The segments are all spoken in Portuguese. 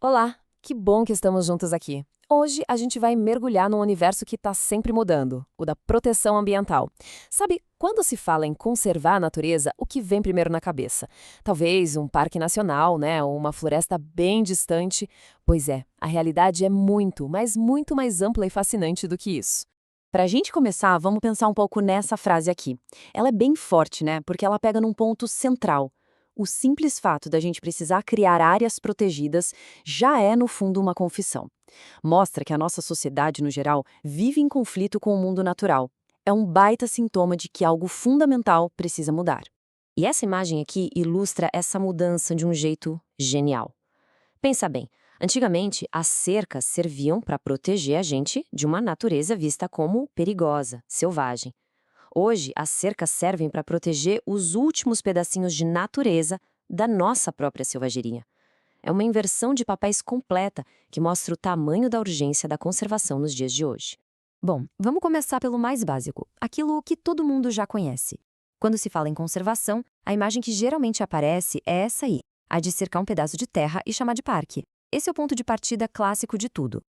Olá, que bom que estamos juntos aqui. Hoje a gente vai mergulhar num universo que está sempre mudando, o da proteção ambiental. Sabe, quando se fala em conservar a natureza, o que vem primeiro na cabeça? Talvez um parque nacional, né, ou uma floresta bem distante. Pois é, a realidade é muito, mas muito mais ampla e fascinante do que isso. Para a gente começar, vamos pensar um pouco nessa frase aqui. Ela é bem forte, né? Porque ela pega num ponto central. O simples fato da gente precisar criar áreas protegidas já é, no fundo, uma confissão. Mostra que a nossa sociedade, no geral, vive em conflito com o mundo natural. É um baita sintoma de que algo fundamental precisa mudar. E essa imagem aqui ilustra essa mudança de um jeito genial. Pensa bem, antigamente as cercas serviam para proteger a gente de uma natureza vista como perigosa, selvagem. Hoje, as cercas servem para proteger os últimos pedacinhos de natureza da nossa própria selvageria. É uma inversão de papéis completa que mostra o tamanho da urgência da conservação nos dias de hoje. Bom, vamos começar pelo mais básico, aquilo que todo mundo já conhece. Quando se fala em conservação, a imagem que geralmente aparece é essa aí, a de cercar um pedaço de terra e chamar de parque. Esse é o ponto de partida clássico de tudo.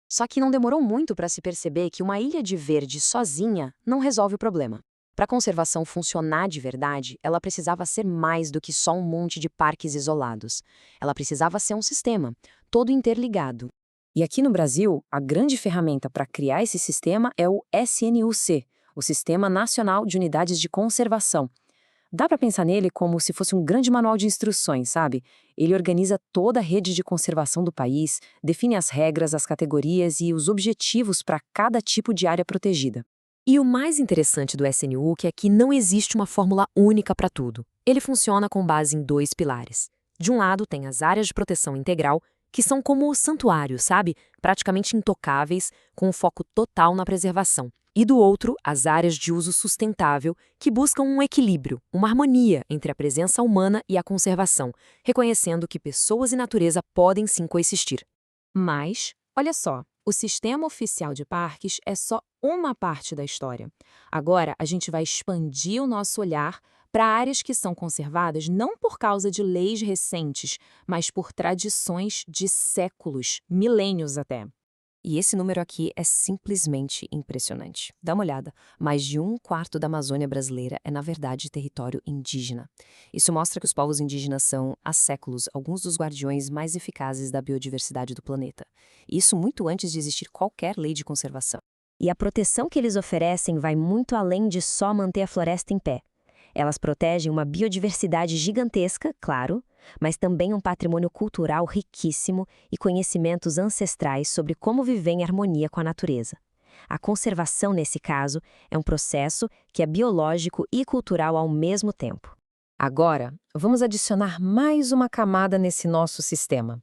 Só que não demorou muito para se perceber que uma ilha de verde sozinha não resolve o problema. Para a conservação funcionar de verdade, ela precisava ser mais do que só um monte de parques isolados. Ela precisava ser um sistema, todo interligado. E aqui no Brasil, a grande ferramenta para criar esse sistema é o SNUC, o Sistema Nacional de Unidades de Conservação. Dá para pensar nele como se fosse um grande manual de instruções, sabe? Ele organiza toda a rede de conservação do país, define as regras, as categorias e os objetivos para cada tipo de área protegida. E o mais interessante do SNUC é que não existe uma fórmula única para tudo. Ele funciona com base em dois pilares. De um lado, tem as áreas de proteção integral, que são como santuários, sabe? Praticamente intocáveis, com um foco total na preservação. E do outro, as áreas de uso sustentável, que buscam um equilíbrio, uma harmonia entre a presença humana e a conservação, reconhecendo que pessoas e natureza podem sim coexistir. Mas, olha só, o Sistema Oficial de Parques é só uma parte da história. Agora, a gente vai expandir o nosso olhar para áreas que são conservadas não por causa de leis recentes, mas por tradições de séculos, milênios até. E esse número aqui é simplesmente impressionante. Dá uma olhada. Mais de um quarto da Amazônia brasileira é, na verdade, território indígena. Isso mostra que os povos indígenas são, há séculos, alguns dos guardiões mais eficazes da biodiversidade do planeta. Isso muito antes de existir qualquer lei de conservação. E a proteção que eles oferecem vai muito além de só manter a floresta em pé. Elas protegem uma biodiversidade gigantesca, claro, mas também um patrimônio cultural riquíssimo e conhecimentos ancestrais sobre como viver em harmonia com a natureza. A conservação, nesse caso, é um processo que é biológico e cultural ao mesmo tempo. Agora, vamos adicionar mais uma camada nesse nosso sistema.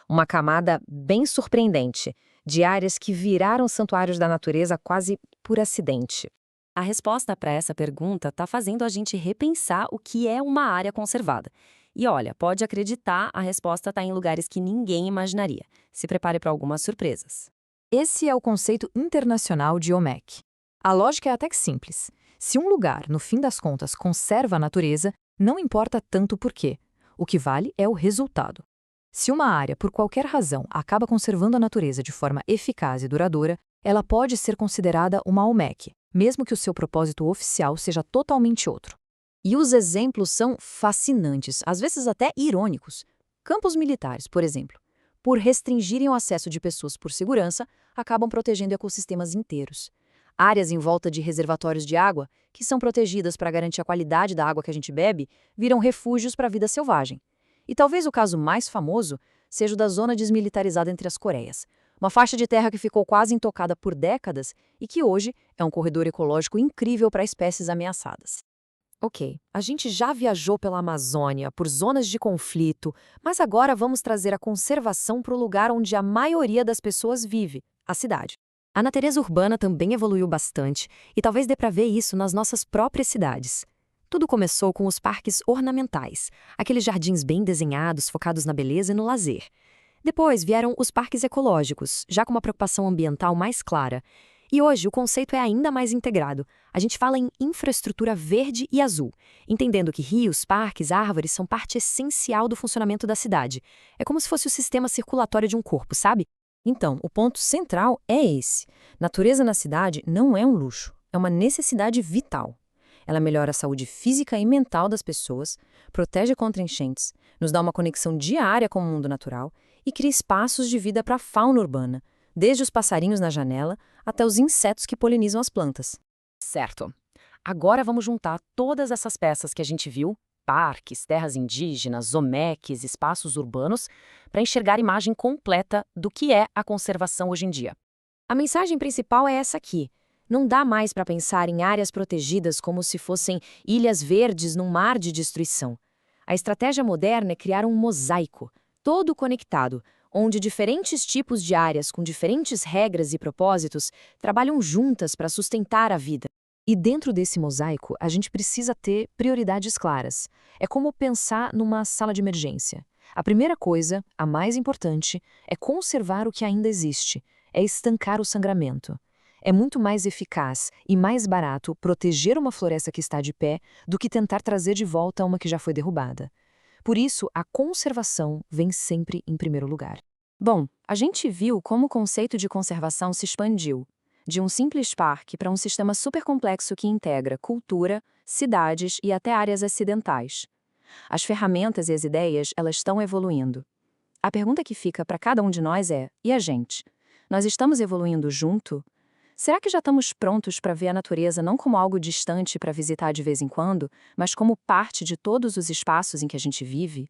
Uma camada bem surpreendente, de áreas que viraram santuários da natureza quase por acidente. A resposta para essa pergunta está fazendo a gente repensar o que é uma área conservada. E olha, pode acreditar, a resposta está em lugares que ninguém imaginaria. Se prepare para algumas surpresas. Esse é o conceito internacional de OMEC. A lógica é até que simples. Se um lugar, no fim das contas, conserva a natureza, não importa tanto o porquê. O que vale é o resultado. Se uma área, por qualquer razão, acaba conservando a natureza de forma eficaz e duradoura, ela pode ser considerada uma OMEC, mesmo que o seu propósito oficial seja totalmente outro. E os exemplos são fascinantes, às vezes até irônicos. Campos militares, por exemplo, por restringirem o acesso de pessoas por segurança, acabam protegendo ecossistemas inteiros. Áreas em volta de reservatórios de água, que são protegidas para garantir a qualidade da água que a gente bebe, viram refúgios para a vida selvagem. E talvez o caso mais famoso seja o da zona desmilitarizada entre as Coreias, uma faixa de terra que ficou quase intocada por décadas e que hoje é um corredor ecológico incrível para espécies ameaçadas. Ok, a gente já viajou pela Amazônia, por zonas de conflito, mas agora vamos trazer a conservação para o lugar onde a maioria das pessoas vive, a cidade. A natureza urbana também evoluiu bastante e talvez dê para ver isso nas nossas próprias cidades. Tudo começou com os parques ornamentais, aqueles jardins bem desenhados, focados na beleza e no lazer. Depois vieram os parques ecológicos, já com uma preocupação ambiental mais clara. E hoje o conceito é ainda mais integrado. A gente fala em infraestrutura verde e azul, entendendo que rios, parques, árvores são parte essencial do funcionamento da cidade. É como se fosse o sistema circulatório de um corpo, sabe? Então, o ponto central é esse. Natureza na cidade não é um luxo, é uma necessidade vital. Ela melhora a saúde física e mental das pessoas, protege contra enchentes, nos dá uma conexão diária com o mundo natural e cria espaços de vida para a fauna urbana, desde os passarinhos na janela até os insetos que polinizam as plantas. Certo. Agora vamos juntar todas essas peças que a gente viu, parques, terras indígenas, zomeques, espaços urbanos, para enxergar a imagem completa do que é a conservação hoje em dia. A mensagem principal é essa aqui. Não dá mais para pensar em áreas protegidas como se fossem ilhas verdes num mar de destruição. A estratégia moderna é criar um mosaico, todo conectado, onde diferentes tipos de áreas com diferentes regras e propósitos trabalham juntas para sustentar a vida. E dentro desse mosaico, a gente precisa ter prioridades claras. É como pensar numa sala de emergência. A primeira coisa, a mais importante, é conservar o que ainda existe, é estancar o sangramento. É muito mais eficaz e mais barato proteger uma floresta que está de pé do que tentar trazer de volta uma que já foi derrubada. Por isso, a conservação vem sempre em primeiro lugar. Bom, a gente viu como o conceito de conservação se expandiu, de um simples parque para um sistema supercomplexo que integra cultura, cidades e até áreas acidentais. As ferramentas e as ideias, elas estão evoluindo. A pergunta que fica para cada um de nós é: e a gente? Nós estamos evoluindo junto? Será que já estamos prontos para ver a natureza não como algo distante para visitar de vez em quando, mas como parte de todos os espaços em que a gente vive?